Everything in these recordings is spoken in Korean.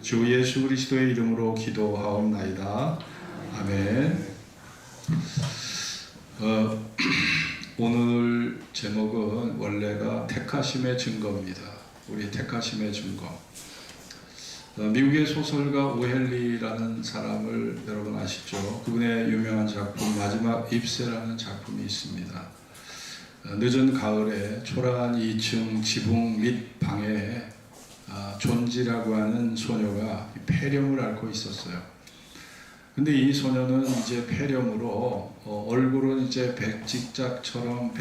주 예수 그리스도의 이름으로 기도하옵나이다. 아멘. 오늘 제목은 원래가 택하심의 증거입니다. 우리 택하심의 증거. 미국의 소설가 오헬리라는 사람을 여러분 아시죠? 그분의 유명한 작품 마지막 입새라는 작품이 있습니다. 늦은 가을에 초라한 2층 지붕 밑 방에 존지라고 하는 소녀가 폐렴을 앓고 있었어요. 근데 이 소녀는 이제 폐렴으로 얼굴은 이제 배직장처럼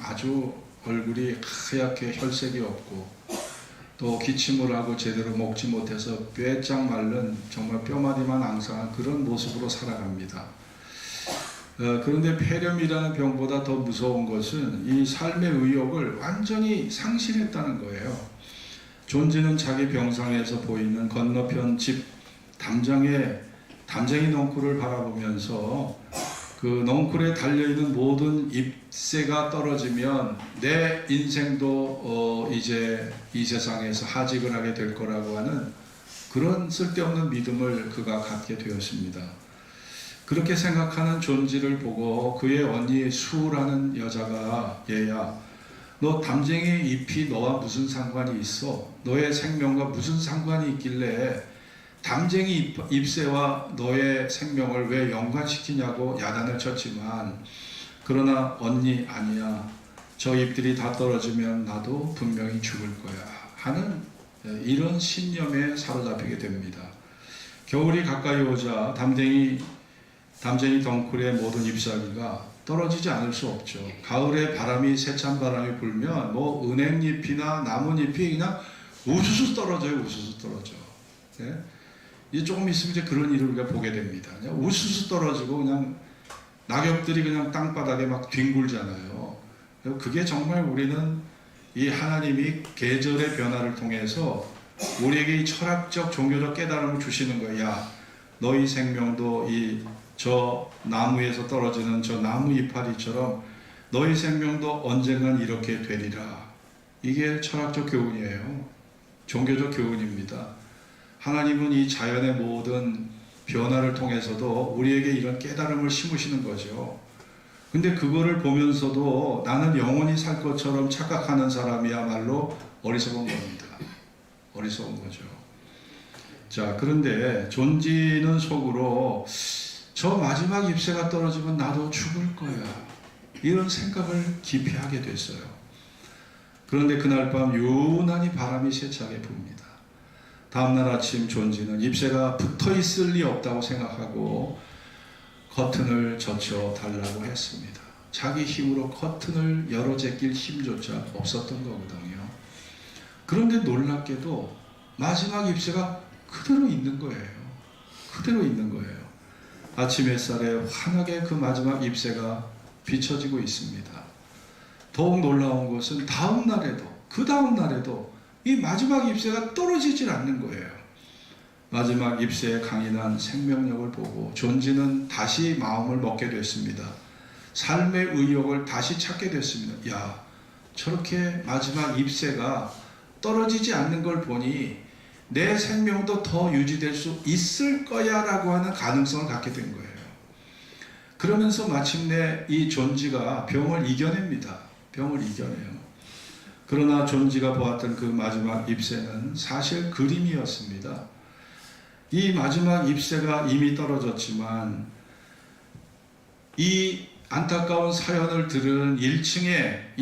아주 얼굴이 하얗게 혈색이 없고 또 기침을 하고 제대로 먹지 못해서 뼈짝 마른 정말 뼈마디만 앙상한 그런 모습으로 살아갑니다. 그런데 폐렴이라는 병보다 더 무서운 것은 이 삶의 의욕을 완전히 상실했다는 거예요. 존지는 자기 병상에서 보이는 건너편 집 담쟁이 넝쿨을 바라보면서 그 넝쿨에 달려있는 모든 잎새가 떨어지면 내 인생도 이제 이 세상에서 하직을 하게 될 거라고 하는 그런 쓸데없는 믿음을 그가 갖게 되었습니다. 그렇게 생각하는 존지를 보고 그의 언니 수라는 여자가 얘야, 너 담쟁이 잎이 너와 무슨 상관이 있어? 너의 생명과 무슨 상관이 있길래 담쟁이 잎새와 너의 생명을 왜 연관시키냐고 야단을 쳤지만, 그러나 언니 아니야, 저 잎들이 다 떨어지면 나도 분명히 죽을 거야 하는 이런 신념에 사로잡히게 됩니다. 겨울이 가까이 오자 담쟁이 덩쿨의 모든 잎사귀가 떨어지지 않을 수 없죠. 가을에 바람이 세찬 바람이 불면 뭐 은행잎이나 나뭇잎이 그냥 우수수 떨어져요. 네? 이제 조금 있으면 이제 그런 일을 우리가 보게 됩니다. 그냥 우수수 떨어지고 그냥 낙엽들이 그냥 땅바닥에 막 뒹굴잖아요. 그게 정말 우리는 이 하나님이 계절의 변화를 통해서 우리에게 이 철학적 종교적 깨달음을 주시는 거예요. 야, 너희 생명도 저 나무에서 떨어지는 저 나무 이파리처럼 너희 생명도 언젠간 이렇게 되리라. 이게 철학적 교훈이에요. 종교적 교훈입니다. 하나님은 이 자연의 모든 변화를 통해서도 우리에게 이런 깨달음을 심으시는 거죠. 근데 그거를 보면서도 나는 영원히 살 것처럼 착각하는 사람이야말로 어리석은 겁니다. 어리석은 거죠. 자, 그런데 존지는 속으로 저 마지막 잎새가 떨어지면 나도 죽을 거야, 이런 생각을 깊이 하게 됐어요. 그런데 그날 밤 유난히 바람이 세차게 붑니다. 다음날 아침 존지는 잎새가 붙어있을 리 없다고 생각하고 커튼을 젖혀 달라고 했습니다. 자기 힘으로 커튼을 열어 제낄 힘조차 없었던 거거든요. 그런데 놀랍게도 마지막 잎새가 그대로 있는 거예요. 아침 햇살에 환하게 그 마지막 잎새가 비춰지고 있습니다. 더욱 놀라운 것은 그 다음 날에도 이 마지막 잎새가 떨어지질 않는 거예요. 마지막 잎새의 강인한 생명력을 보고 존지는 다시 마음을 먹게 됐습니다. 삶의 의욕을 다시 찾게 됐습니다. 야, 저렇게 마지막 잎새가 떨어지지 않는 걸 보니 내 생명도 더 유지될 수 있을 거야 라고 하는 가능성을 갖게 된 거예요. 그러면서 마침내 이 존지가 병을 이겨냅니다. 그러나 존지가 보았던 그 마지막 잎새는 사실 그림이었습니다. 이 마지막 잎새가 이미 떨어졌지만 이 안타까운 사연을 들은 1층에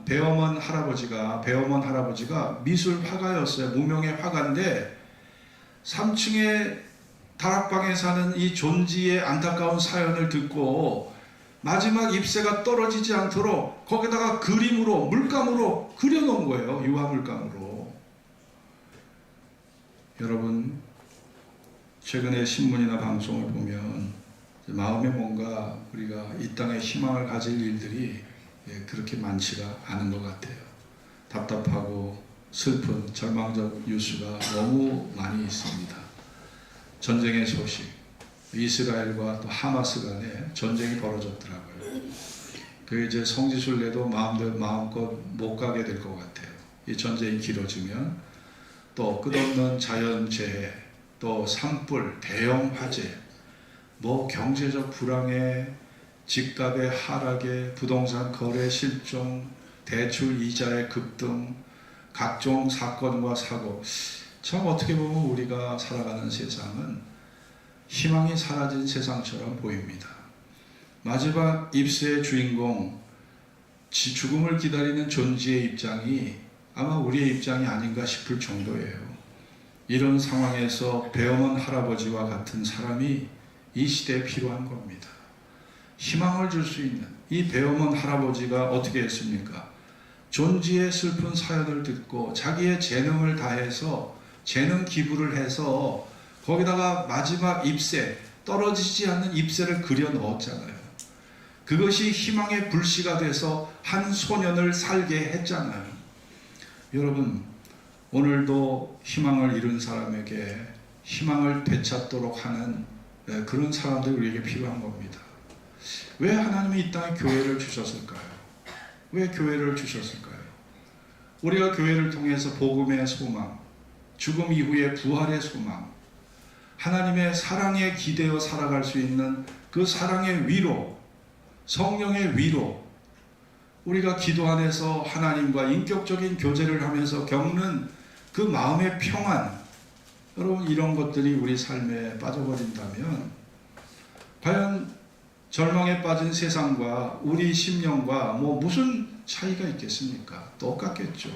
배어먼 할아버지가 미술 화가였어요. 무명의 화가인데 3층에 다락방에 사는 이 존지의 안타까운 사연을 듣고 마지막 잎새가 떨어지지 않도록 거기다가 물감으로 그려놓은 거예요. 유화물감으로. 여러분, 최근에 신문이나 방송을 보면 마음에 뭔가 우리가 이 땅에 희망을 가질 일들이 그렇게 많지가 않은 것 같아요. 답답하고 슬픈 절망적 뉴스가 너무 많이 있습니다. 전쟁의 소식, 이스라엘과 또 하마스 간에 전쟁이 벌어졌더라고요. 그 이제 성지순례도 마음껏 못 가게 될 것 같아요. 이 전쟁이 길어지면 또 끝없는 자연재해, 또 산불, 대형 화재, 뭐 경제적 불황에, 집값의 하락에, 부동산 거래 실종, 대출 이자의 급등, 각종 사건과 사고, 참 어떻게 보면 우리가 살아가는 세상은 희망이 사라진 세상처럼 보입니다. 마지막 입세의 주인공, 죽음을 기다리는 존재의 입장이 아마 우리의 입장이 아닌가 싶을 정도예요. 이런 상황에서 배엄한 할아버지와 같은 사람이 이 시대에 필요한 겁니다. 희망을 줄 수 있는 이 배엄한 할아버지가 어떻게 했습니까? 존지의 슬픈 사연을 듣고 자기의 재능을 다해서 재능 기부를 해서 거기다가 마지막 잎새, 떨어지지 않는 잎새를 그려 넣었잖아요. 그것이 희망의 불씨가 돼서 한 소년을 살게 했잖아요. 여러분, 오늘도 희망을 잃은 사람에게 희망을 되찾도록 하는 그런 사람들이 우리에게 필요한 겁니다. 왜 하나님이 이 땅에 교회를 주셨을까요? 왜 교회를 주셨을까요? 우리가 교회를 통해서 복음의 소망, 죽음 이후의 부활의 소망, 하나님의 사랑에 기대어 살아갈 수 있는 그 사랑의 위로, 성령의 위로, 우리가 기도 안에서 하나님과 인격적인 교제를 하면서 겪는 그 마음의 평안, 여러분 이런 것들이 우리 삶에 빠져버린다면 과연 절망에 빠진 세상과 우리 심령과 뭐 무슨 차이가 있겠습니까? 똑같겠죠.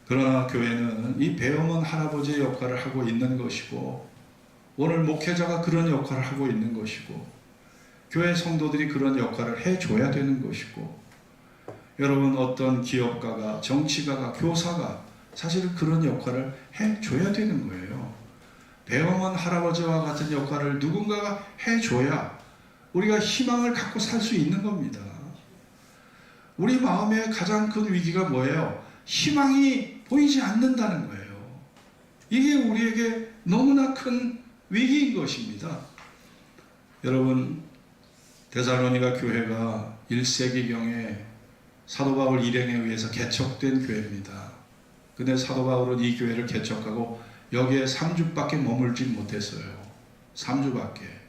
그러나 교회는 이 배엄한 할아버지의 역할을 하고 있는 것이고, 오늘 목회자가 그런 역할을 하고 있는 것이고, 교회 성도들이 그런 역할을 해줘야 되는 것이고, 여러분 어떤 기업가가, 정치가가, 교사가 사실은 그런 역할을 해줘야 되는 거예요. 배엄한 할아버지와 같은 역할을 누군가가 해줘야 우리가 희망을 갖고 살 수 있는 겁니다. 우리 마음의 가장 큰 위기가 뭐예요? 희망이 보이지 않는다는 거예요. 이게 우리에게 너무나 큰 위기인 것입니다. 여러분, 데살로니가 교회가 1세기경에 사도 바울 일행에 의해서 개척된 교회입니다. 근데 사도 바울은 이 교회를 개척하고 여기에 3주밖에 머물지 못했어요. 3주밖에.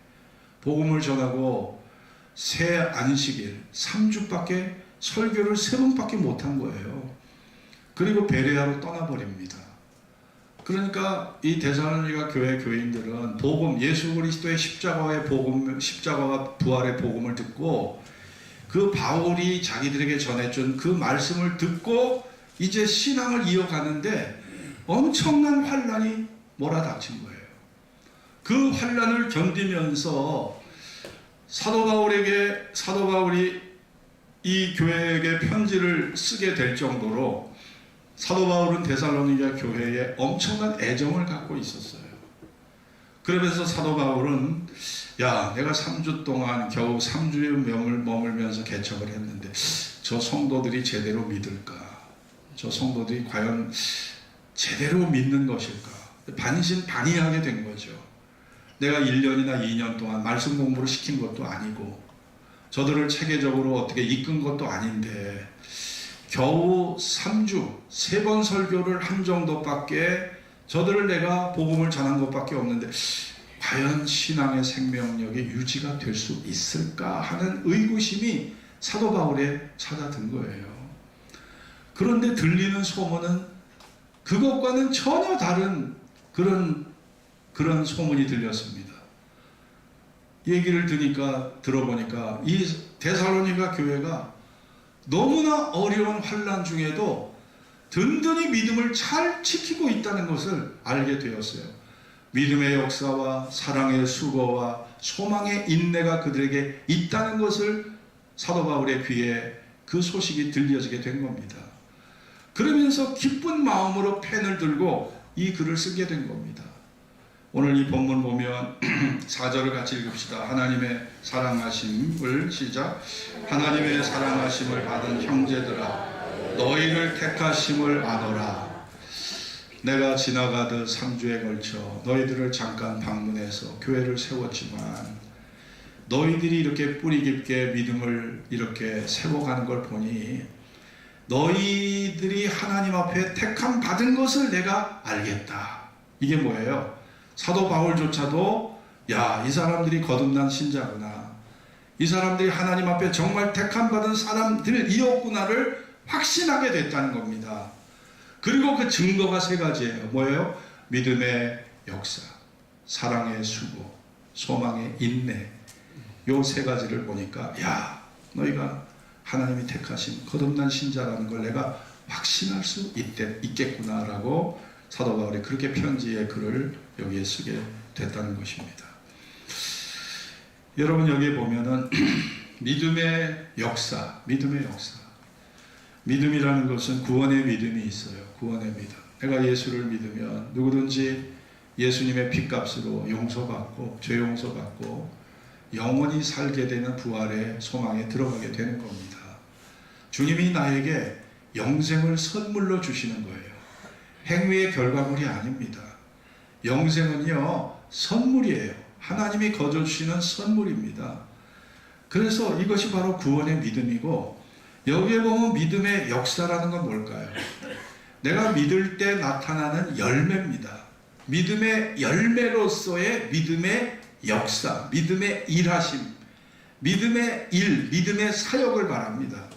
복음을 전하고 새 안식일 3주밖에 설교를 3번밖에 못한 거예요. 그리고 베레아로 떠나버립니다. 그러니까 이 데살로니가 교회 교인들은 복음, 예수 그리스도의 십자가의 복음, 십자가와 부활의 복음을 듣고 그 바울이 자기들에게 전해준 그 말씀을 듣고 이제 신앙을 이어가는데 엄청난 환란이 몰아닥친 거예요. 그 환란을 견디면서 사도 바울이 이 교회에게 편지를 쓰게 될 정도로 사도 바울은 데살로니가 교회에 엄청난 애정을 갖고 있었어요. 그러면서 사도 바울은 야, 내가 3주 동안 겨우 3주에 머물면서 개척을 했는데 저 성도들이 제대로 믿을까? 저 성도들이 과연 제대로 믿는 것일까? 반신반의하게 된 거죠. 내가 1년이나 2년 동안 말씀 공부를 시킨 것도 아니고 저들을 체계적으로 어떻게 이끈 것도 아닌데 겨우 3주, 3번 설교를 한 정도밖에 저들을 내가 복음을 전한 것밖에 없는데 과연 신앙의 생명력이 유지가 될 수 있을까 하는 의구심이 사도 바울에 찾아든 거예요. 그런데 들리는 소문은 그것과는 전혀 다른 그런 소문이 들렸습니다. 얘기를 들어보니까 이 데살로니가 교회가 너무나 어려운 환난 중에도 든든히 믿음을 잘 지키고 있다는 것을 알게 되었어요. 믿음의 역사와 사랑의 수고와 소망의 인내가 그들에게 있다는 것을 사도 바울의 귀에 그 소식이 들려지게 된 겁니다. 그러면서 기쁜 마음으로 펜을 들고 이 글을 쓰게 된 겁니다. 오늘 이 본문 보면 4절을 같이 읽읍시다. 하나님의 사랑하심을 시작. 하나님의 사랑하심을 받은 형제들아, 너희를 택하심을 아노라. 내가 지나가듯 3주에 걸쳐 너희들을 잠깐 방문해서 교회를 세웠지만 너희들이 이렇게 뿌리 깊게 믿음을 이렇게 세워가는 걸 보니 너희들이 하나님 앞에 택함 받은 것을 내가 알겠다. 이게 뭐예요? 사도 바울조차도 야, 이 사람들이 거듭난 신자구나. 이 사람들이 하나님 앞에 정말 택함 받은 사람들이었구나를 확신하게 됐다는 겁니다. 그리고 그 증거가 세 가지예요. 뭐예요? 믿음의 역사, 사랑의 수고, 소망의 인내. 요 세 가지를 보니까 야, 너희가 하나님이 택하신 거듭난 신자라는 걸 내가 확신할 수 있겠구나라고 사도 바울이 그렇게 편지의 글을 여기에 쓰게 됐다는 것입니다. 여러분 여기에 보면은 믿음의 역사, 믿음의 역사. 믿음이라는 것은 구원의 믿음이 있어요. 구원의 믿음. 내가 예수를 믿으면 누구든지 예수님의 핏값으로 용서받고 죄 용서받고 영원히 살게 되는 부활의 소망에 들어가게 되는 겁니다. 주님이 나에게 영생을 선물로 주시는 거예요. 행위의 결과물이 아닙니다. 영생은요, 선물이에요. 하나님이 거저 주시는 선물입니다. 그래서 이것이 바로 구원의 믿음이고, 여기에 보면 믿음의 역사라는 건 뭘까요? 내가 믿을 때 나타나는 열매입니다. 믿음의 열매로서의 믿음의 역사, 믿음의 일하심, 믿음의 일, 믿음의 사역을 말합니다.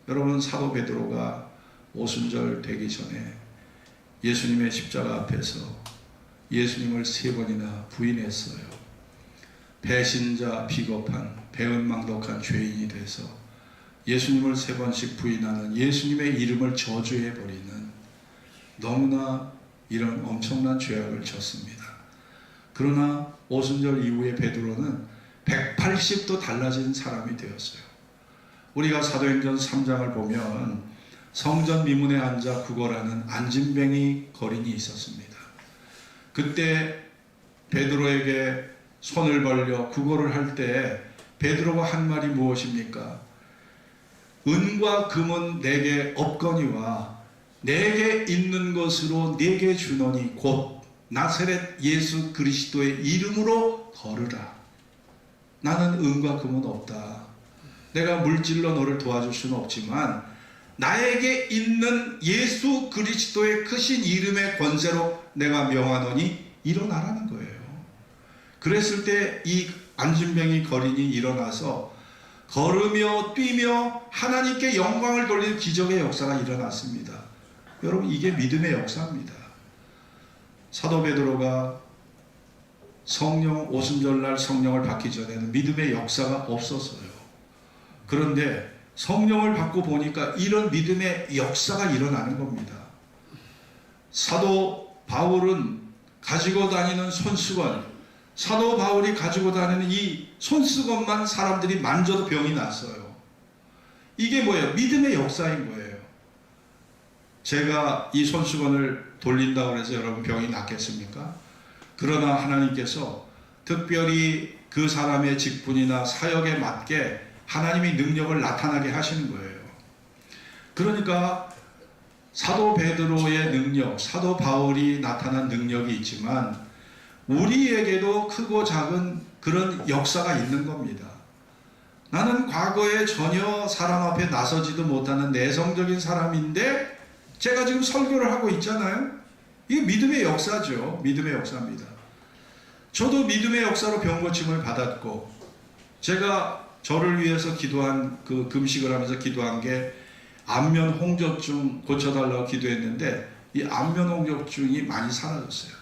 여러분, 사도 베드로가 오순절 되기 전에 예수님의 십자가 앞에서 예수님을 3번이나 부인했어요. 배신자, 비겁한, 배은망덕한 죄인이 돼서 예수님을 3번씩 부인하는, 예수님의 이름을 저주해버리는 너무나 이런 엄청난 죄악을 졌습니다. 그러나 오순절 이후에 베드로는 180도 달라진 사람이 되었어요. 우리가 사도행전 3장을 보면 성전 미문에 앉아 구걸하는 안진뱅이 거린이 있었습니다. 그때 베드로에게 손을 벌려 구걸을 할 때 베드로가 한 말이 무엇입니까? 은과 금은 내게 없거니와 내게 있는 것으로 내게 주노니 곧 나사렛 예수 그리스도의 이름으로 걸으라. 나는 은과 금은 없다. 내가 물질로 너를 도와줄 수는 없지만 나에게 있는 예수 그리스도의 크신 이름의 권세로 내가 명하노니 일어나라는 거예요. 그랬을 때 이 안진뱅이 거린이 일어나서 걸으며 뛰며 하나님께 영광을 돌리는 기적의 역사가 일어났습니다. 여러분, 이게 믿음의 역사입니다. 사도 베드로가 성령 오순절날 성령을 받기 전에는 믿음의 역사가 없었어요. 그런데 성령을 받고 보니까 이런 믿음의 역사가 일어나는 겁니다. 사도 바울은 가지고 다니는 손수건, 사도 바울이 가지고 다니는 이 손수건만 사람들이 만져도 병이 났어요. 이게 뭐예요? 믿음의 역사인 거예요. 제가 이 손수건을 돌린다고 해서 여러분 병이 낫겠습니까? 그러나 하나님께서 특별히 그 사람의 직분이나 사역에 맞게 하나님이 능력을 나타나게 하시는 거예요. 그러니까 사도 베드로의 능력, 사도 바울이 나타난 능력이 있지만 우리에게도 크고 작은 그런 역사가 있는 겁니다. 나는 과거에 전혀 사람 앞에 나서지도 못하는 내성적인 사람인데 제가 지금 설교를 하고 있잖아요. 이게 믿음의 역사죠. 믿음의 역사입니다. 저도 믿음의 역사로 병고침을 받았고, 제가 저를 위해서 기도한 그 금식을 하면서 기도한 게 안면 홍조증 고쳐달라고 기도했는데 이 안면 홍조증이 많이 사라졌어요.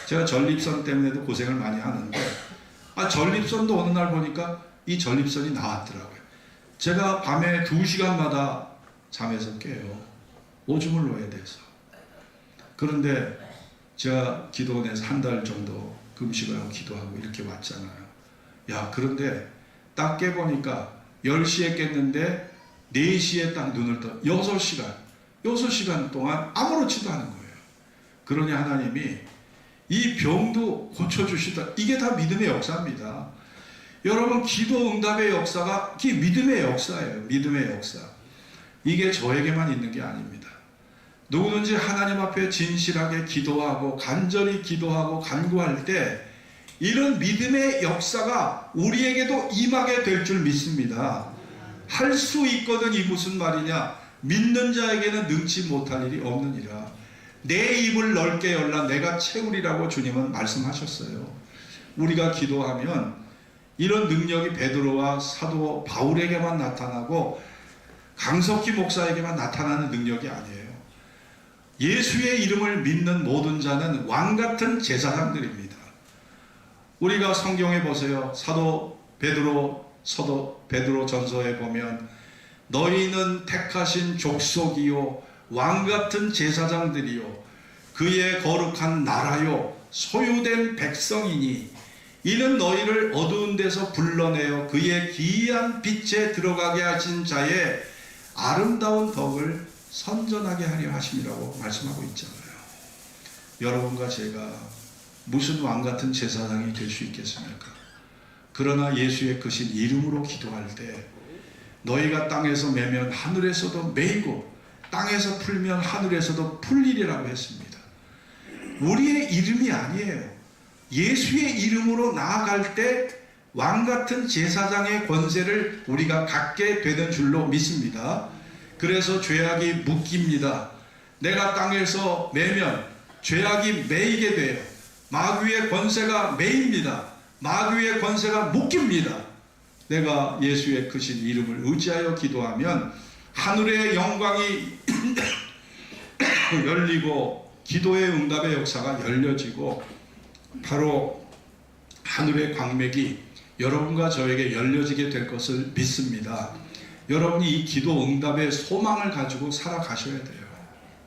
제가 전립선 때문에도 고생을 많이 하는데 전립선도 어느 날 보니까 이 전립선이 나왔더라고요. 제가 밤에 2시간마다 잠에서 깨요. 오줌을 놓아야 돼서. 그런데 제가 기도원에서 1달 정도 금식을 하고 기도하고 이렇게 왔잖아요. 야, 그런데 딱 깨보니까 10시에 깼는데 4시에 딱 눈을 떠 6시간 동안 아무렇지도 않은 거예요. 그러니 하나님이 이 병도 고쳐주시다. 이게 다 믿음의 역사입니다. 여러분, 기도 응답의 역사가 이게 믿음의 역사예요. 믿음의 역사. 이게 저에게만 있는 게 아닙니다. 누구든지 하나님 앞에 진실하게 기도하고 간절히 기도하고 간구할 때 이런 믿음의 역사가 우리에게도 임하게 될 줄 믿습니다. 할 수 있거든. 이 무슨 말이냐? 믿는 자에게는 능치 못할 일이 없느니라. 내 입을 넓게 열라 내가 채우리라고 주님은 말씀하셨어요. 우리가 기도하면 이런 능력이 베드로와 사도 바울에게만 나타나고 강석기 목사에게만 나타나는 능력이 아니에요. 예수의 이름을 믿는 모든 자는 왕같은 제사장들입니다. 우리가 성경에 보세요. 사도 베드로 전서에 보면 너희는 택하신 족속이요 왕같은 제사장들이요 그의 거룩한 나라요 소유된 백성이니 이는 너희를 어두운 데서 불러내어 그의 기이한 빛에 들어가게 하신 자의 아름다운 덕을 선전하게 하려 하심이라고 말씀하고 있잖아요. 여러분과 제가 무슨 왕같은 제사장이 될 수 있겠습니까? 그러나 예수의 크신 이름으로 기도할 때 너희가 땅에서 매면 하늘에서도 매이고 땅에서 풀면 하늘에서도 풀리리라고 했습니다. 우리의 이름이 아니에요. 예수의 이름으로 나아갈 때 왕같은 제사장의 권세를 우리가 갖게 되는 줄로 믿습니다. 그래서 죄악이 묶입니다. 내가 땅에서 매면 죄악이 매이게 돼요. 마귀의 권세가 매입니다. 마귀의 권세가 묶입니다. 내가 예수의 크신 이름을 의지하여 기도하면 하늘의 영광이 열리고 기도의 응답의 역사가 열려지고 바로 하늘의 광맥이 여러분과 저에게 열려지게 될 것을 믿습니다. 여러분이 이 기도 응답의 소망을 가지고 살아가셔야 돼요.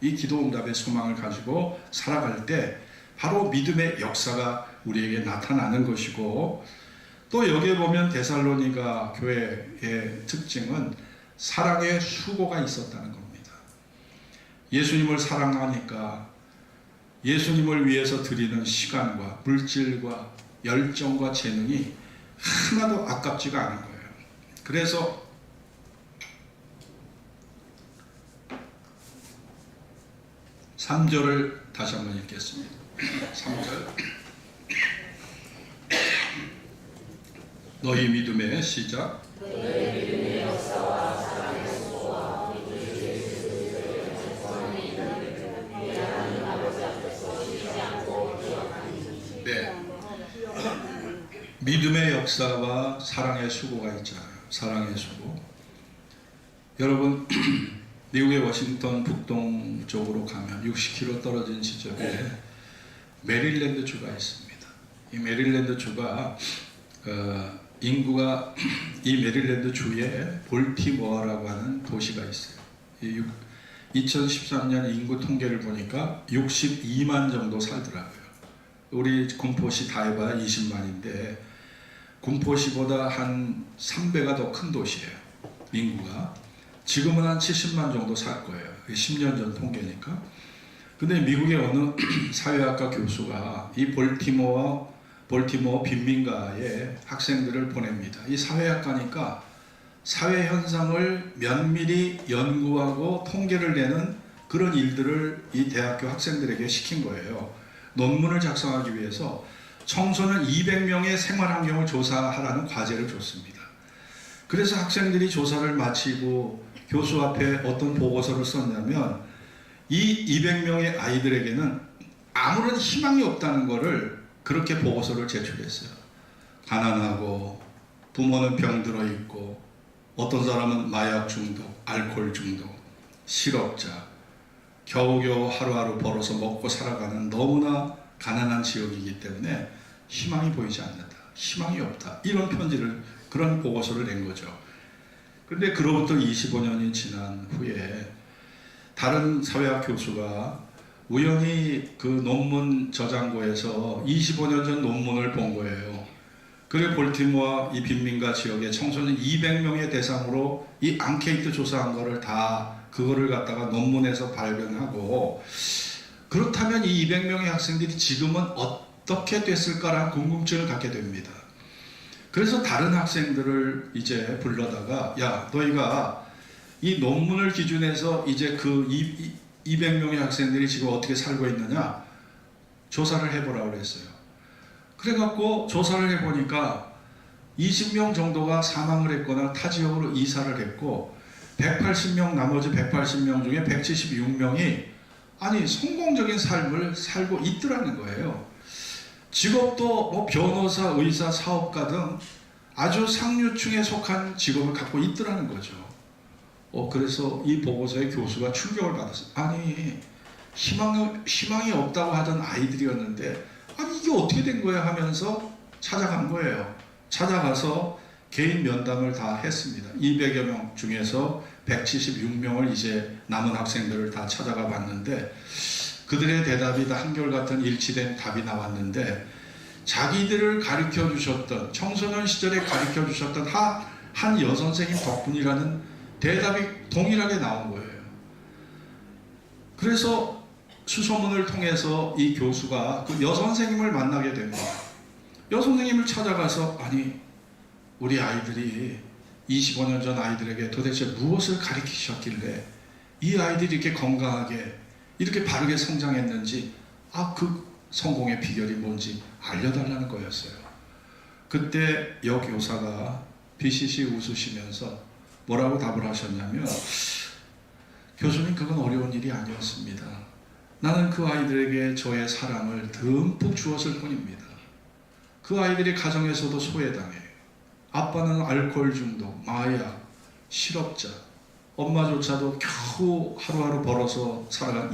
이 기도 응답의 소망을 가지고 살아갈 때 바로 믿음의 역사가 우리에게 나타나는 것이고, 또 여기에 보면 데살로니가 교회의 특징은 사랑의 수고가 있었다는 겁니다. 예수님을 사랑하니까 예수님을 위해서 드리는 시간과 물질과 열정과 재능이 하나도 아깝지가 않은 거예요. 그래서 3절을 다시 한번 읽겠습니다. 3절 너희 믿음의 시작 네, 믿음의 역사와 사랑의 수고가 있잖아요. 사랑의 수고. 여러분 미국의 워싱턴 북동쪽으로 가면 60km 떨어진 지점에 메릴랜드 주가 있습니다. 이 메릴랜드 주가 인구가 이 메릴랜드 주에 볼티모어라고 하는 도시가 있어요. 2013년 인구 통계를 보니까 62만 정도 살더라고요. 우리 군포시 다 해봐야 20만인데 군포시보다 한 3배가 더 큰 도시예요. 인구가. 지금은 한 70만 정도 살 거예요. 10년 전 통계니까. 근데 미국의 어느 사회학과 교수가 이 볼티모어 빈민가에 학생들을 보냅니다. 이 사회학과니까 사회 현상을 면밀히 연구하고 통계를 내는 그런 일들을 이 대학교 학생들에게 시킨 거예요. 논문을 작성하기 위해서 청소년 200명의 생활 환경을 조사하라는 과제를 줬습니다. 그래서 학생들이 조사를 마치고 교수 앞에 어떤 보고서를 썼냐면 이 200명의 아이들에게는 아무런 희망이 없다는 것을 그렇게 보고서를 제출했어요. 가난하고 부모는 병들어 있고 어떤 사람은 마약 중독, 알코올 중독, 실업자, 겨우겨우 하루하루 벌어서 먹고 살아가는 너무나 가난한 지역이기 때문에 희망이 보이지 않는다. 희망이 없다. 이런 편지를, 그런 보고서를 낸 거죠. 그런데 그로부터 25년이 지난 후에 다른 사회학 교수가 우연히 그 논문 저장고에서 25년 전 논문을 본 거예요. 그래 볼티모어 이 빈민가 지역의 청소년 200명의 대상으로 이 앙케이트 조사한 거를 다 그거를 갖다가 논문에서 발견하고, 그렇다면 이 200명의 학생들이 지금은 어떻게 됐을까라는 궁금증을 갖게 됩니다. 그래서 다른 학생들을 이제 불러다가 야, 너희가 이 논문을 기준해서 이제 그 200명의 학생들이 지금 어떻게 살고 있느냐 조사를 해보라고 그랬어요. 그래갖고 조사를 해보니까 20명 정도가 사망을 했거나 타 지역으로 이사를 했고 180명 나머지 180명 중에 176명이 아니 성공적인 삶을 살고 있더라는 거예요. 직업도 뭐 변호사, 의사, 사업가 등 아주 상류층에 속한 직업을 갖고 있더라는 거죠. 그래서 이 보고서에 교수가 충격을 받았어요. 아니 희망이 없다고 하던 아이들이었는데 아니 이게 어떻게 된 거야 하면서 찾아간 거예요. 찾아가서 개인 면담을 다 했습니다. 200여 명 중에서 176명을 이제 남은 학생들을 다 찾아가 봤는데 그들의 대답이 다 한결같은 일치된 답이 나왔는데 자기들을 가르쳐 주셨던 청소년 시절에 가르쳐 주셨던 한 여선생님 덕분이라는 대답이 동일하게 나온 거예요. 그래서 수소문을 통해서 이 교수가 그 여선생님을 만나게 됩니다. 여선생님을 찾아가서 아니 우리 아이들이 25년 전 아이들에게 도대체 무엇을 가르치셨길래 이 아이들이 이렇게 건강하게 이렇게 바르게 성장했는지 그 성공의 비결이 뭔지 알려달라는 거였어요. 그때 여교사가 비시시 웃으시면서 뭐라고 답을 하셨냐면 교수님 그건 어려운 일이 아니었습니다. 나는 그 아이들에게 저의 사랑을 듬뿍 주었을 뿐입니다. 그 아이들이 가정에서도 소외당해 아빠는 알코올 중독, 마약, 실업자, 엄마조차도 겨우 하루하루 벌어서 살아간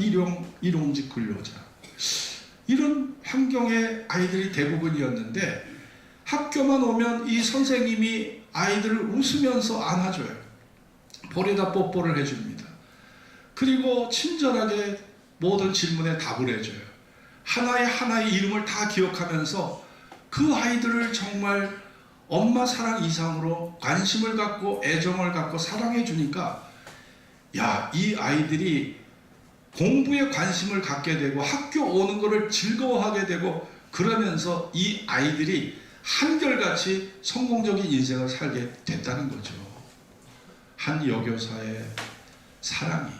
일용직 근로자 이런 환경의 아이들이 대부분이었는데 학교만 오면 이 선생님이 아이들을 웃으면서 안아줘요. 볼에다 뽀뽀를 해줍니다. 그리고 친절하게 모든 질문에 답을 해줘요. 하나의 이름을 다 기억하면서 그 아이들을 정말 엄마 사랑 이상으로 관심을 갖고 애정을 갖고 사랑해 주니까 야, 이 아이들이 공부에 관심을 갖게 되고 학교 오는 것을 즐거워하게 되고 그러면서 이 아이들이 한결같이 성공적인 인생을 살게 됐다는 거죠. 한 여교사의 사랑이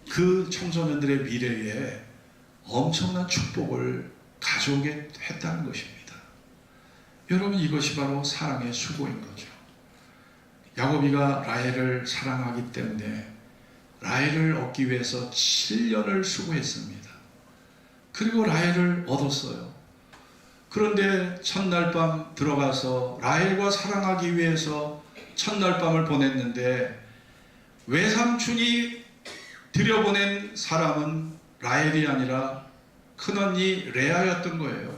그 청소년들의 미래에 엄청난 축복을 가져오게 했다는 것입니다. 여러분 이것이 바로 사랑의 수고인 거죠. 야곱이가 라헬을 사랑하기 때문에 라헬을 얻기 위해서 7년을 수고했습니다. 그리고 라헬을 얻었어요. 그런데 첫날 밤 들어가서 라헬과 사랑하기 위해서 첫날 밤을 보냈는데 외삼촌이 들여보낸 사람은 라헬이 아니라 큰언니 레아였던 거예요.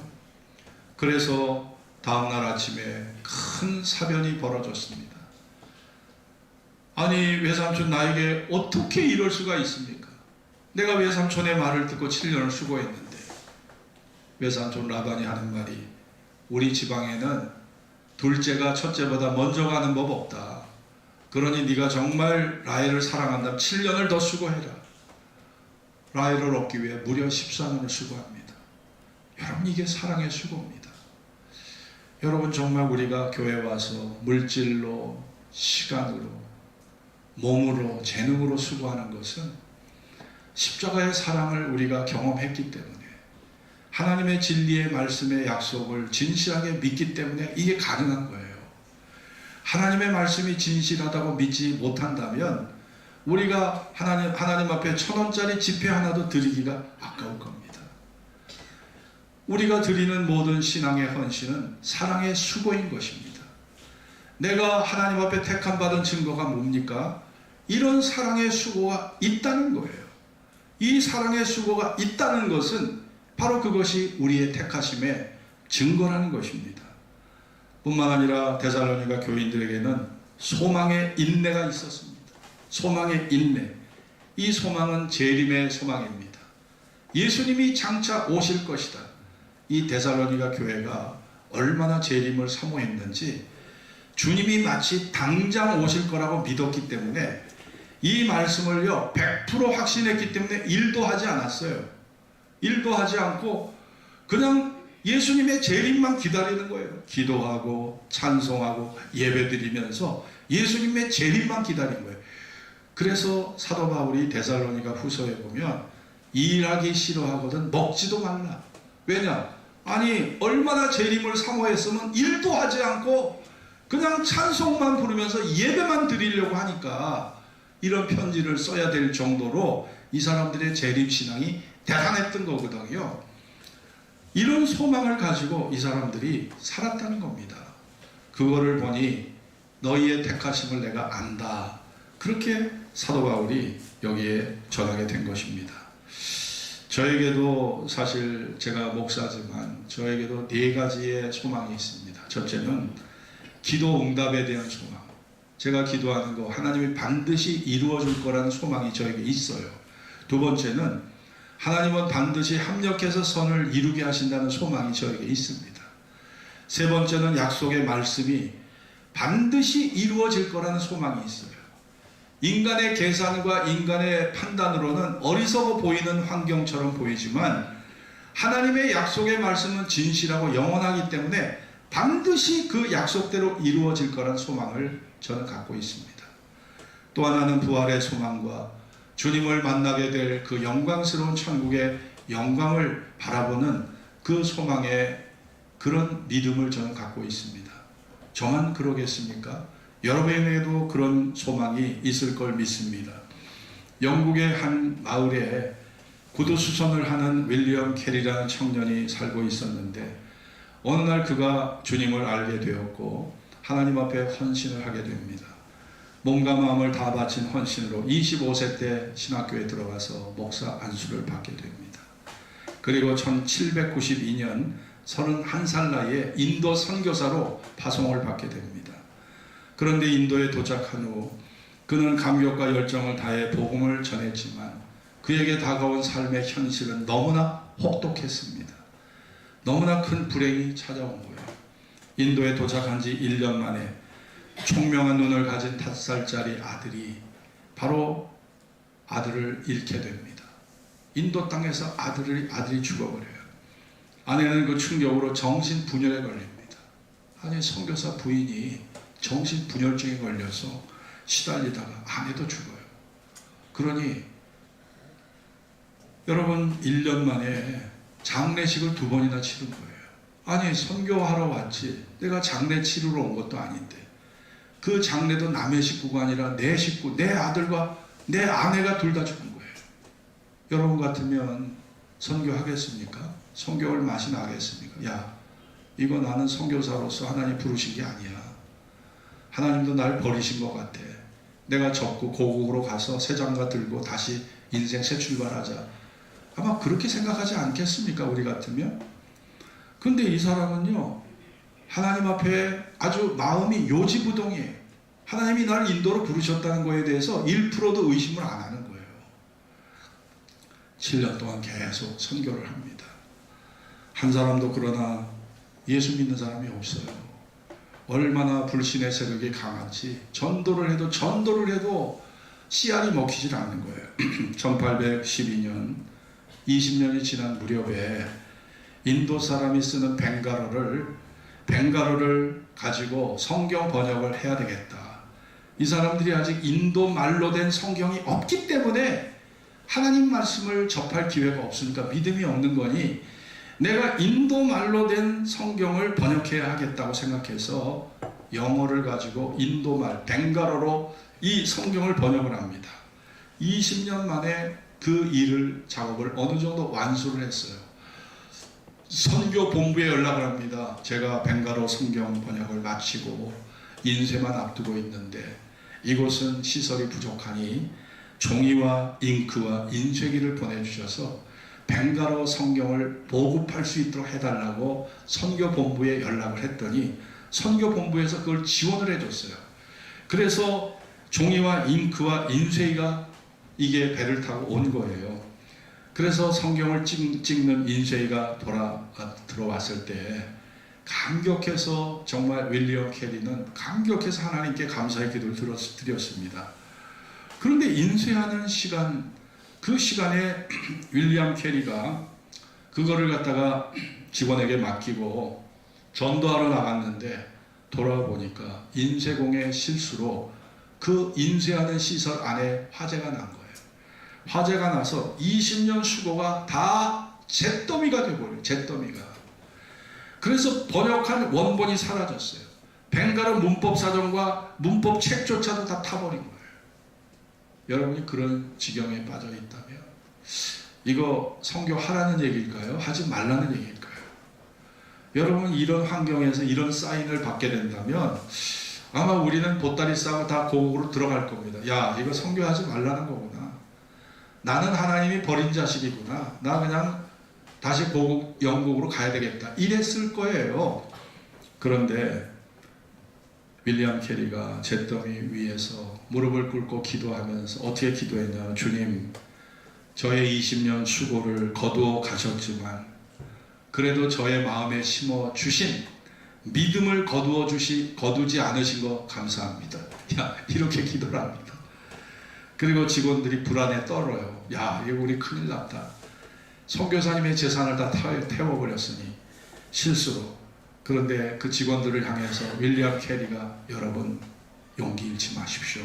그래서 다음날 아침에 큰 사변이 벌어졌습니다. 아니 외삼촌 나에게 어떻게 이럴 수가 있습니까? 내가 외삼촌의 말을 듣고 7년을 수고했는데. 외삼촌 라반이 하는 말이 우리 지방에는 둘째가 첫째보다 먼저 가는 법 없다. 그러니 네가 정말 라헬을 사랑한다면 7년을 더 수고해라. 라헬을 얻기 위해 무려 14년을 수고합니다. 여러분 이게 사랑의 수고입니다. 여러분 정말 우리가 교회 와서 물질로 시간으로 몸으로 재능으로 수고하는 것은 십자가의 사랑을 우리가 경험했기 때문에 하나님의 진리의 말씀의 약속을 진실하게 믿기 때문에 이게 가능한 거예요. 하나님의 말씀이 진실하다고 믿지 못한다면 우리가 하나님 앞에 1,000원짜리 지폐 하나도 드리기가 아까울 겁니다. 우리가 드리는 모든 신앙의 헌신은 사랑의 수고인 것입니다. 내가 하나님 앞에 택함 받은 증거가 뭡니까? 이런 사랑의 수고가 있다는 거예요. 이 사랑의 수고가 있다는 것은 바로 그것이 우리의 택하심의 증거라는 것입니다. 뿐만 아니라 데살로니가 교인들에게는 소망의 인내가 있었습니다. 소망의 인내. 이 소망은 재림의 소망입니다. 예수님이 장차 오실 것이다. 이 데살로니가 교회가 얼마나 재림을 사모했는지 주님이 마치 당장 오실 거라고 믿었기 때문에 이 말씀을요 100% 확신했기 때문에 일도 하지 않았어요. 일도 하지 않고 그냥 예수님의 재림만 기다리는 거예요. 기도하고 찬송하고 예배드리면서 예수님의 재림만 기다린 거예요. 그래서 사도 바울이 데살로니가 후서에 보면 일하기 싫어하거든 먹지도 말라. 왜냐? 아니 얼마나 재림을 사모했으면 일도 하지 않고 그냥 찬송만 부르면서 예배만 드리려고 하니까 이런 편지를 써야 될 정도로 이 사람들의 재림신앙이 대단했던 거거든요. 이런 소망을 가지고 이 사람들이 살았다는 겁니다. 그거를 보니 너희의 택하심을 내가 안다. 그렇게 사도 바울이 여기에 전하게 된 것입니다. 저에게도 사실 제가 목사지만 저에게도 4가지의 소망이 있습니다. 첫째는 기도 응답에 대한 소망. 제가 기도하는 거 하나님이 반드시 이루어 줄 거라는 소망이 저에게 있어요. 두 번째는 하나님은 반드시 합력해서 선을 이루게 하신다는 소망이 저에게 있습니다. 세 번째는 약속의 말씀이 반드시 이루어질 거라는 소망이 있어요. 인간의 계산과 인간의 판단으로는 어리석어 보이는 환경처럼 보이지만 하나님의 약속의 말씀은 진실하고 영원하기 때문에 반드시 그 약속대로 이루어질 거라는 소망을 저는 갖고 있습니다. 또 하나는 부활의 소망과 주님을 만나게 될 그 영광스러운 천국의 영광을 바라보는 그 소망의 그런 믿음을 저는 갖고 있습니다. 저만 그러겠습니까? 여러분에게도 그런 소망이 있을 걸 믿습니다. 영국의 한 마을에 구두수선을 하는 윌리엄 캐리라는 청년이 살고 있었는데 어느 날 그가 주님을 알게 되었고 하나님 앞에 헌신을 하게 됩니다. 몸과 마음을 다 바친 헌신으로 25세 때 신학교에 들어가서 목사 안수를 받게 됩니다. 그리고 1792년 31살 나이에 인도 선교사로 파송을 받게 됩니다. 그런데 인도에 도착한 후 그는 감격과 열정을 다해 복음을 전했지만 그에게 다가온 삶의 현실은 너무나 혹독했습니다. 너무나 큰 불행이 찾아온 거예요. 인도에 도착한 지 1년 만에 총명한 눈을 가진 5살짜리 아들이 바로 아들을 잃게 됩니다. 인도 땅에서 아들이 죽어버려요. 아내는 그 충격으로 정신분열에 걸립니다. 아니 선교사 부인이 정신분열증에 걸려서 시달리다가 아내도 죽어요. 그러니 여러분 1년 만에 장례식을 2번이나 치른 거예요. 아니 선교하러 왔지 내가 장례 치르러 온 것도 아닌데 그 장례도 남의 식구가 아니라 내 식구, 내 아들과 내 아내가 둘 다 죽은 거예요. 여러분 같으면 선교하겠습니까? 선교할 맛이 나겠습니까? 야, 이거 나는 선교사로서 하나님 부르신 게 아니야. 하나님도 날 버리신 것 같아. 내가 접고 고국으로 가서 새 장가 들고 다시 인생 새 출발하자. 아마 그렇게 생각하지 않겠습니까? 우리 같으면. 근데 이 사람은요 하나님 앞에 아주 마음이 요지부동이에요. 하나님이 나를 인도로 부르셨다는 거에 대해서 1%도 의심을 안 하는 거예요. 7년 동안 계속 선교를 합니다. 한 사람도 그러나 예수 믿는 사람이 없어요. 얼마나 불신의 세력이 강한지 전도를 해도 씨알이 먹히질 않는 거예요. 1812년 20년이 지난 무렵에 인도 사람이 쓰는 벵가로를 가지고 성경 번역을 해야 되겠다. 이 사람들이 아직 인도 말로 된 성경이 없기 때문에 하나님 말씀을 접할 기회가 없으니까 믿음이 없는 거니 내가 인도 말로 된 성경을 번역해야 하겠다고 생각해서 영어를 가지고 인도 말 벵가로로 이 성경을 번역을 합니다. 20년 만에 그 작업을 어느 정도 완수를 했어요. 선교 본부에 연락을 합니다. 제가 벵가로 성경 번역을 마치고 인쇄만 앞두고 있는데 이곳은 시설이 부족하니 종이와 잉크와 인쇄기를 보내주셔서 벵가로 성경을 보급할 수 있도록 해달라고 선교 본부에 연락을 했더니 선교 본부에서 그걸 지원을 해줬어요. 그래서 종이와 잉크와 인쇄기가 이게 배를 타고 온 거예요. 그래서 성경을 찍는 인쇄기가 들어왔을 때 감격해서 정말 윌리엄 캐리는 감격해서 하나님께 감사의 기도를 드렸습니다. 그런데 인쇄하는 시간, 그 시간에 윌리엄 캐리가 그거를 갖다가 직원에게 맡기고 전도하러 나갔는데 돌아보니까 인쇄공의 실수로 그 인쇄하는 시설 안에 화재가 난 거예요. 화재가 나서 20년 수고가 다 잿더미가 되어버려요. 잿더미가. 그래서 번역한 원본이 사라졌어요. 벵가르 문법사전과 문법 책조차도 다 타버린 거예요. 여러분이 그런 지경에 빠져 있다면 이거 선교하라는 얘기일까요? 하지 말라는 얘기일까요? 여러분 이런 환경에서 이런 사인을 받게 된다면 아마 우리는 보따리 싸고 다 고국으로 들어갈 겁니다. 야, 이거 선교하지 말라는 거구나. 나는 하나님이 버린 자식이구나. 나 그냥 다시 고국 영국으로 가야 되겠다. 이랬을 거예요. 그런데 윌리엄 캐리가 잿더미 위에서 무릎을 꿇고 기도하면서 어떻게 기도했냐. 주님, 저의 20년 수고를 거두어 가셨지만 그래도 저의 마음에 심어 주신 믿음을 거두지 않으신 거 감사합니다. 야, 이렇게 기도를 합니다. 그리고 직원들이 불안에 떨어요. 야, 이거 우리 큰일 났다. 선교사님의 재산을 다 태워버렸으니 실수로. 그런데 그 직원들을 향해서 윌리엄 캐리가 여러분 용기 잃지 마십시오.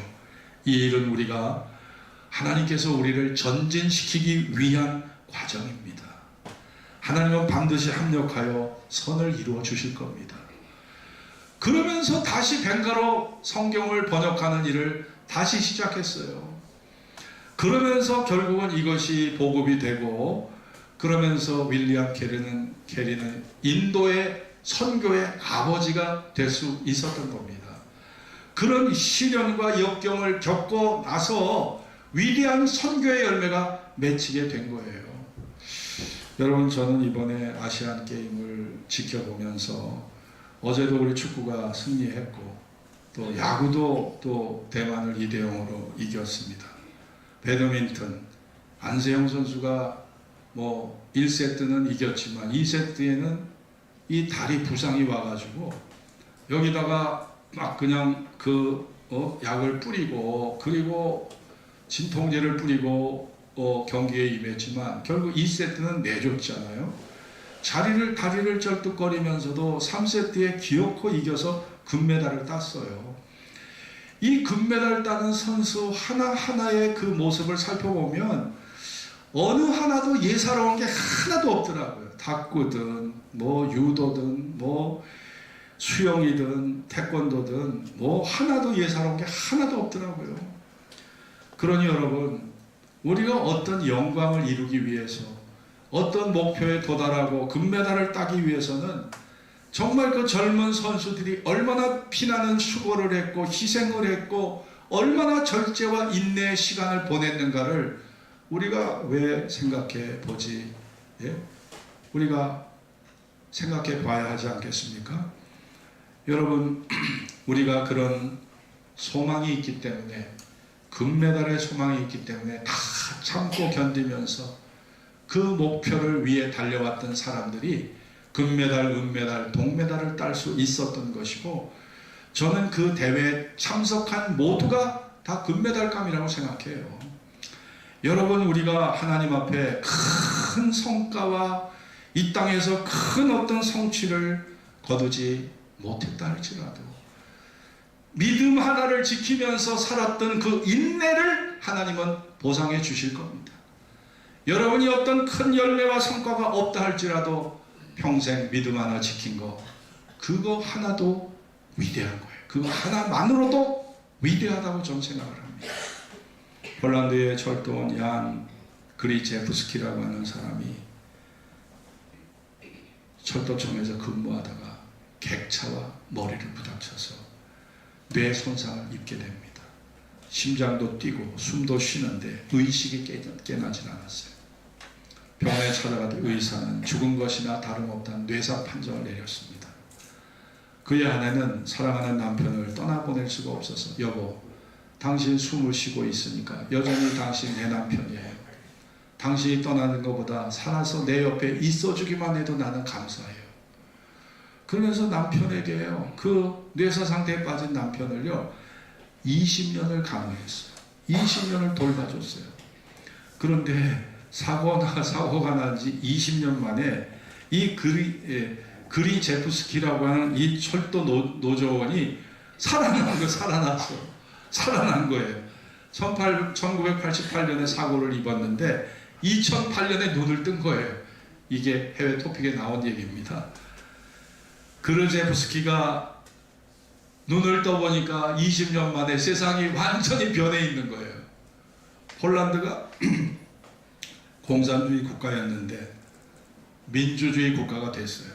이 일은 우리가 하나님께서 우리를 전진시키기 위한 과정입니다. 하나님은 반드시 합력하여 선을 이루어 주실 겁니다. 그러면서 다시 벵가로 성경을 번역하는 일을 다시 시작했어요. 그러면서 결국은 이것이 보급이 되고 그러면서 윌리엄 캐리는 인도의 선교의 아버지가 될 수 있었던 겁니다. 그런 시련과 역경을 겪고 나서 위대한 선교의 열매가 맺히게 된 거예요. 여러분, 저는 이번에 아시안 게임을 지켜보면서 어제도 우리 축구가 승리했고 또 야구도 또 대만을 2대0으로 이겼습니다. 배드민턴 안세영 선수가 뭐 1세트는 이겼지만 2세트에는 이 다리 부상이 와가지고 여기다가 막 그냥 약을 뿌리고 그리고 진통제를 뿌리고 경기에 임했지만 결국 2세트는 내줬잖아요. 다리를 쩔뚝거리면서도 3세트에 기어코 이겨서 금메달을 땄어요. 이 금메달 따는 선수 하나하나의 그 모습을 살펴보면 어느 하나도 예사로운 게 하나도 없더라고요. 탁구든 뭐 유도든 뭐 수영이든 태권도든 뭐 하나도 예사로운 게 하나도 없더라고요. 그러니 여러분, 우리가 어떤 영광을 이루기 위해서 어떤 목표에 도달하고 금메달을 따기 위해서는 정말 그 젊은 선수들이 얼마나 피나는 수고를 했고 희생을 했고 얼마나 절제와 인내의 시간을 보냈는가를 우리가 왜 생각해 보지? 예? 우리가 생각해 봐야 하지 않겠습니까? 여러분, 우리가 그런 소망이 있기 때문에 금메달의 소망이 있기 때문에 다 참고 견디면서 그 목표를 위해 달려왔던 사람들이 금메달, 은메달, 동메달을 딸 수 있었던 것이고 저는 그 대회에 참석한 모두가 다 금메달감이라고 생각해요. 여러분, 우리가 하나님 앞에 큰 성과와 이 땅에서 큰 어떤 성취를 거두지 못했다 할지라도 믿음 하나를 지키면서 살았던 그 인내를 하나님은 보상해 주실 겁니다. 여러분이 어떤 큰 열매와 성과가 없다 할지라도 평생 믿음 하나 지킨 거, 그거 하나도 위대한 거예요. 그거 하나만으로도 위대하다고 저는 생각을 합니다. 폴란드의 철도원 얀 그리제프스키라고 하는 사람이 철도청에서 근무하다가 객차와 머리를 부닥쳐서 뇌 손상을 입게 됩니다. 심장도 뛰고 숨도 쉬는데 의식이 깨나질 않았어요. 병원에 찾아가도 의사는 죽은 것이나 다름없다는 뇌사 판정을 내렸습니다. 그의 아내는 사랑하는 남편을 떠나보낼 수가 없어서 여보, 당신 숨을 쉬고 있으니까 여전히 당신 내 남편이에요. 당신이 떠나는 것보다 살아서 내 옆에 있어주기만 해도 나는 감사해요. 그러면서 남편에게요, 그 뇌사 상태에 빠진 남편을요 20년을 간호했어요. 20년을 돌봐줬어요. 그런데 사고가 난 지 20년 만에 이 그리제프스키라고 하는 이 철도 노조원이 살아난 거예요. 1988년에 사고를 입었는데 2008년에 눈을 뜬 거예요. 이게 해외 토픽에 나온 얘기입니다. 그르제프스키가 눈을 떠보니까 20년 만에 세상이 완전히 변해 있는 거예요. 폴란드가 공산주의 국가였는데 민주주의 국가가 됐어요.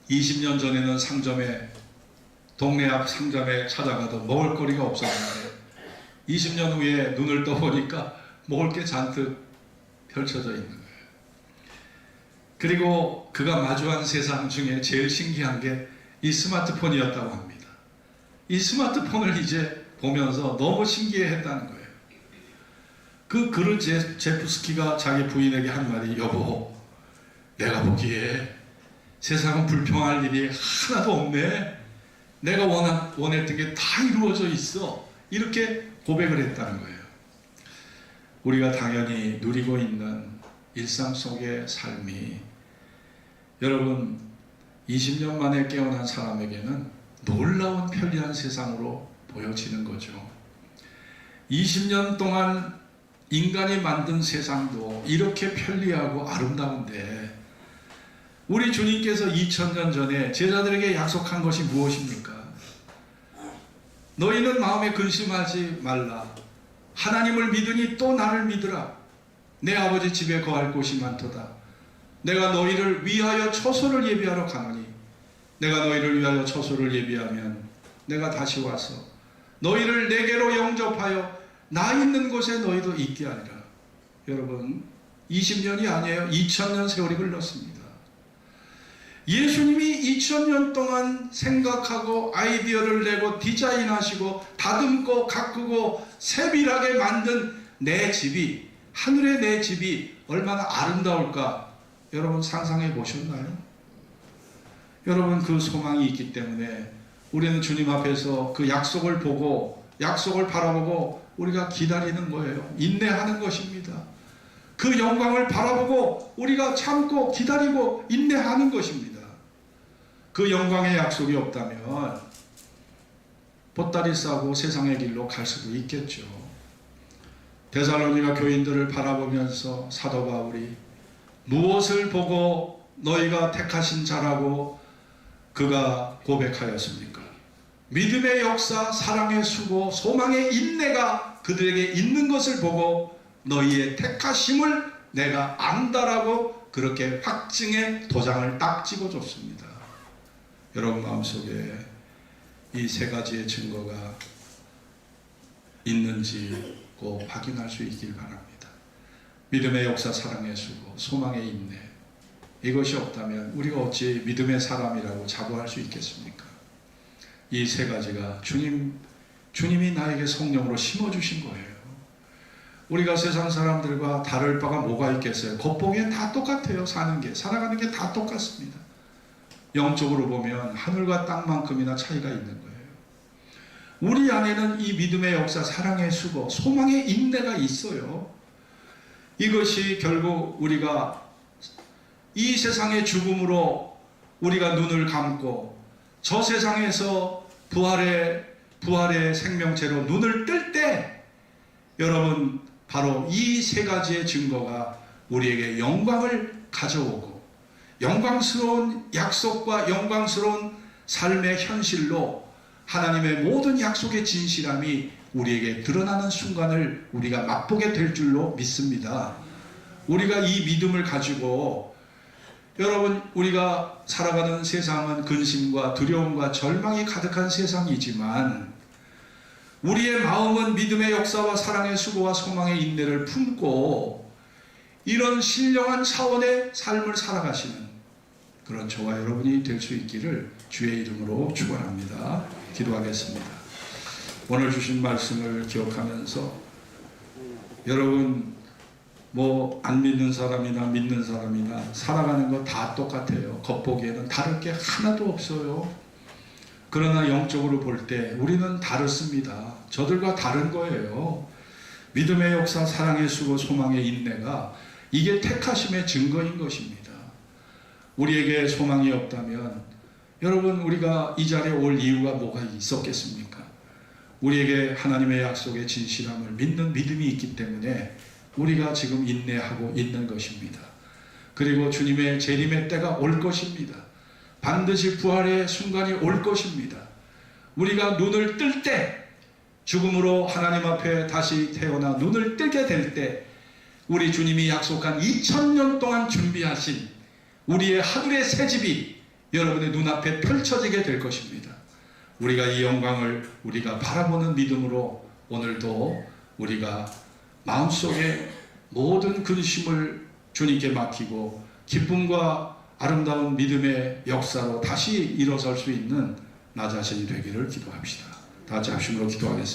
20년 전에는 상점에, 동네 앞 상점에 찾아가도 먹을 거리가 없었는데 20년 후에 눈을 떠보니까 먹을 게 잔뜩 펼쳐져 있는 거예요. 그리고 그가 마주한 세상 중에 제일 신기한 게 이 스마트폰이었다고 합니다. 이 스마트폰을 이제 보면서 너무 신기해했다는 거예요. 그 제프스키가 자기 부인에게 한 말이, 여보, 내가 보기에 세상은 불평할 일이 하나도 없네. 내가 원했던 게 다 이루어져 있어. 이렇게 고백을 했다는 거예요. 우리가 당연히 누리고 있는 일상 속의 삶이, 여러분, 20년 만에 깨어난 사람에게는 놀라운 편리한 세상으로 보여지는 거죠. 20년 동안 인간이 만든 세상도 이렇게 편리하고 아름다운데, 우리 주님께서 2000년 전에 제자들에게 약속한 것이 무엇입니까? 너희는 마음에 근심하지 말라. 하나님을 믿으니 또 나를 믿으라. 내 아버지 집에 거할 곳이 많도다. 내가 너희를 위하여 처소를 예비하러 가노니, 내가 너희를 위하여 처소를 예비하면 내가 다시 와서 너희를 내게로 영접하여 나 있는 곳에 너희도 있게 하리라. 여러분, 20년이 아니에요. 2000년 세월이 흘렀습니다. 예수님이 2000년 동안 생각하고 아이디어를 내고 디자인하시고 다듬고 가꾸고 세밀하게 만든 내 집이, 하늘의 내 집이 얼마나 아름다울까 여러분 상상해 보셨나요? 여러분, 그 소망이 있기 때문에 우리는 주님 앞에서 그 약속을 보고, 약속을 바라보고 우리가 기다리는 거예요. 인내하는 것입니다. 그 영광을 바라보고 우리가 참고 기다리고 인내하는 것입니다. 그 영광의 약속이 없다면 보따리 싸고 세상의 길로 갈 수도 있겠죠. 데살로니가 교인들을 바라보면서 사도 바울이 무엇을 보고 너희가 택하신 자라고 그가 고백하였습니까? 믿음의 역사, 사랑의 수고, 소망의 인내가 그들에게 있는 것을 보고 너희의 택하심을 내가 안다라고 그렇게 확증의 도장을 딱 찍어줬습니다. 여러분 마음속에 이 세 가지의 증거가 있는지 꼭 확인할 수 있길 바랍니다. 믿음의 역사, 사랑의 수고, 소망의 인내, 이것이 없다면 우리가 어찌 믿음의 사람이라고 자부할 수 있겠습니까? 이 세 가지가 주님이 나에게 성령으로 심어주신 거예요. 우리가 세상 사람들과 다를 바가 뭐가 있겠어요? 겉보기엔 다 똑같아요. 살아가는 게 다 똑같습니다. 영적으로 보면 하늘과 땅만큼이나 차이가 있는 거예요. 우리 안에는 이 믿음의 역사, 사랑의 수고, 소망의 인내가 있어요. 이것이 결국 우리가 이 세상의 죽음으로 우리가 눈을 감고 저 세상에서 부활의 생명체로 눈을 뜰 때, 여러분, 바로 이 세 가지의 증거가 우리에게 영광을 가져오고 영광스러운 약속과 영광스러운 삶의 현실로 하나님의 모든 약속의 진실함이 우리에게 드러나는 순간을 우리가 맛보게 될 줄로 믿습니다. 우리가 이 믿음을 가지고, 여러분, 우리가 살아가는 세상은 근심과 두려움과 절망이 가득한 세상이지만 우리의 마음은 믿음의 역사와 사랑의 수고와 소망의 인내를 품고 이런 신령한 차원의 삶을 살아가시는 그런 저와 여러분이 될 수 있기를 주의 이름으로 축원합니다. 기도하겠습니다. 오늘 주신 말씀을 기억하면서 여러분, 안 믿는 사람이나 믿는 사람이나 살아가는 거 다 똑같아요. 겉보기에는 다를 게 하나도 없어요. 그러나 영적으로 볼 때 우리는 다릅니다. 저들과 다른 거예요. 믿음의 역사, 사랑의 수고, 소망의 인내가 이게 택하심의 증거인 것입니다. 우리에게 소망이 없다면 여러분, 우리가 이 자리에 올 이유가 뭐가 있었겠습니까? 우리에게 하나님의 약속의 진실함을 믿는 믿음이 있기 때문에 우리가 지금 인내하고 있는 것입니다. 그리고 주님의 재림의 때가 올 것입니다. 반드시 부활의 순간이 올 것입니다. 우리가 눈을 뜰 때, 죽음으로 하나님 앞에 다시 태어나 눈을 뜨게 될 때, 우리 주님이 약속한 2000년 동안 준비하신 우리의 하늘의 새집이 여러분의 눈앞에 펼쳐지게 될 것입니다. 우리가 이 영광을 우리가 바라보는 믿음으로 오늘도 우리가 마음속에 모든 근심을 주님께 맡기고 기쁨과 아름다운 믿음의 역사로 다시 일어설 수 있는 나 자신이 되기를 기도합시다. 다 같이 합심으로 기도하겠습니다.